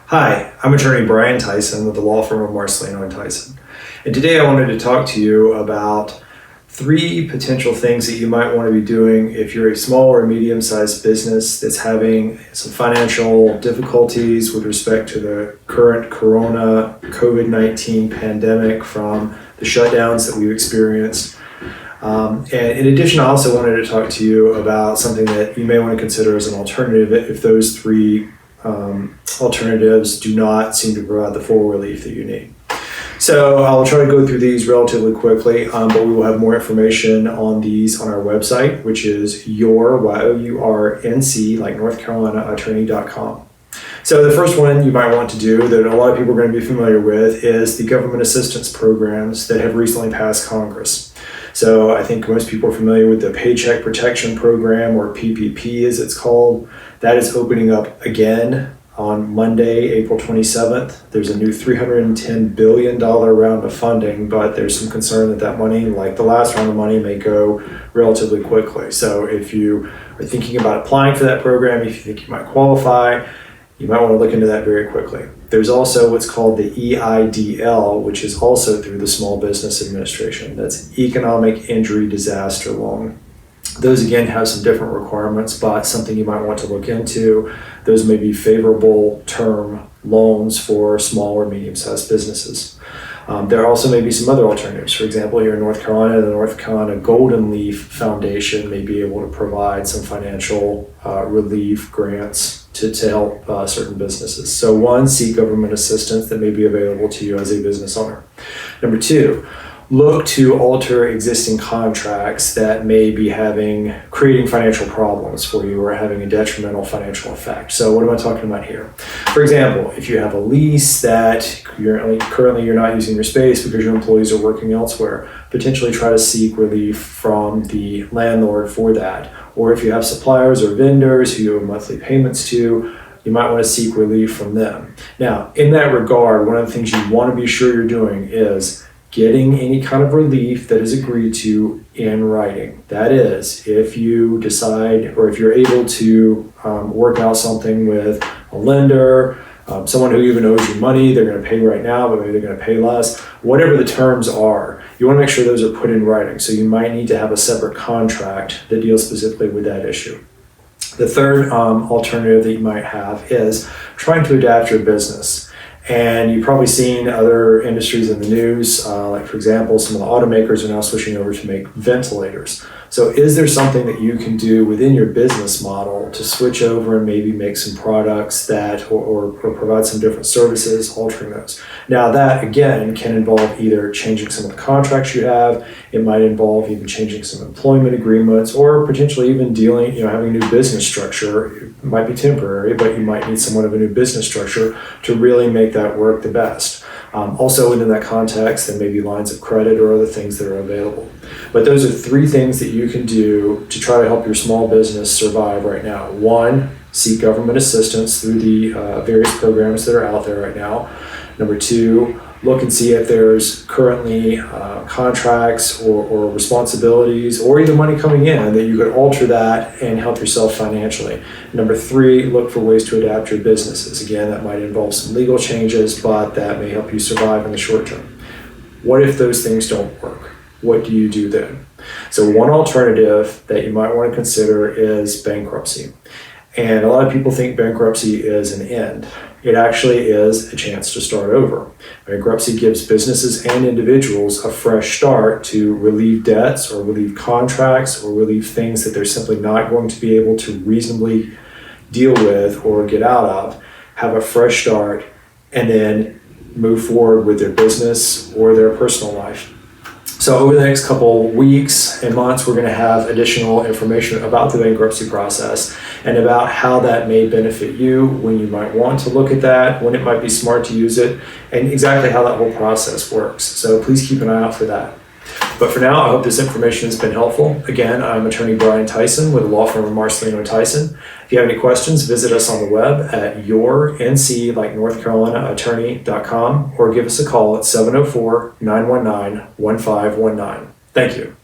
Hi, I'm attorney Brian Tyson with the law firm of Marcelino and Tyson. And today I wanted to talk to you about 3 potential things that you might want to be doing if you're a small or medium-sized business that's having some financial difficulties with respect to the current COVID-19 pandemic from the shutdowns that we've experienced. And in addition, I also wanted to talk to you about something that you may want to consider as an alternative if those 3 alternatives do not seem to provide the full relief that you need. So I'll try to go through these relatively quickly, but we will have more information on these on our website, which is yournc, like North Carolina attorney.com. So the first one you might want to do that a lot of people are going to be familiar with is the government assistance programs that have recently passed Congress. So I think most people are familiar with the Paycheck Protection Program, or PPP as it's called. That is opening up again on Monday, April 27th. There's a new $310 billion round of funding, but there's some concern that money, like the last round of money, may go relatively quickly. So if you are thinking about applying for that program, if you think you might qualify, you might want to look into that very quickly. There's also what's called the EIDL, which is also through the Small Business Administration. That's Economic Injury Disaster Loan. Those again have some different requirements, but something you might want to look into. Those may be favorable term loans for small or medium-sized businesses. There also may be some other alternatives. For example, here in North Carolina, the North Carolina Golden Leaf Foundation may be able to provide some financial relief grants to help certain businesses. So 1, seek government assistance that may be available to you as a business owner. Number 2, look to alter existing contracts that may be creating financial problems for you or having a detrimental financial effect. So what am I talking about here? For example, if you have a lease that currently you're not using your space because your employees are working elsewhere, potentially try to seek relief from the landlord for that. Or if you have suppliers or vendors who you have monthly payments to, you might want to seek relief from them. Now, in that regard, one of the things you want to be sure you're doing is getting any kind of relief that is agreed to in writing. That is, if you decide or if you're able to work out something with a lender, someone who even owes you money, they're going to pay right now, but maybe they're going to pay less. Whatever the terms are, you want to make sure those are put in writing. So you might need to have a separate contract that deals specifically with that issue. The third alternative that you might have is trying to adapt your business. And you've probably seen other industries in the news, like for example, some of the automakers are now switching over to make ventilators. So is there something that you can do within your business model to switch over and maybe make some products that, or provide some different services, altering those? Now that again can involve either changing some of the contracts you have, it might involve even changing some employment agreements, or potentially even having a new business structure. It might be temporary, but you might need somewhat of a new business structure to really make that work the best. Also within that context, there may be lines of credit or other things that are available. But those are 3 things that you can do to try to help your small business survive right now. 1, seek government assistance through the various programs that are out there right now. Number 2, look and see if there's currently contracts or responsibilities or even money coming in that you could alter that and help yourself financially. Number 3, look for ways to adapt your businesses. Again, that might involve some legal changes, but that may help you survive in the short term. What if those things don't work? What do you do then? So one alternative that you might want to consider is bankruptcy. And a lot of people think bankruptcy is an end. It actually is a chance to start over. Bankruptcy gives businesses and individuals a fresh start to relieve debts or relieve contracts or relieve things that they're simply not going to be able to reasonably deal with or get out of, have a fresh start, and then move forward with their business or their personal life. So over the next couple weeks and months, we're going to have additional information about the bankruptcy process and about how that may benefit you, when you might want to look at that, when it might be smart to use it, and exactly how that whole process works. So please keep an eye out for that. But for now, I hope this information has been helpful. Again, I'm attorney Brian Tyson with the law firm of Marcelino and Tyson. If you have any questions, visit us on the web at yournc, like North Carolina attorney.com, or give us a call at 704-919-1519. Thank you.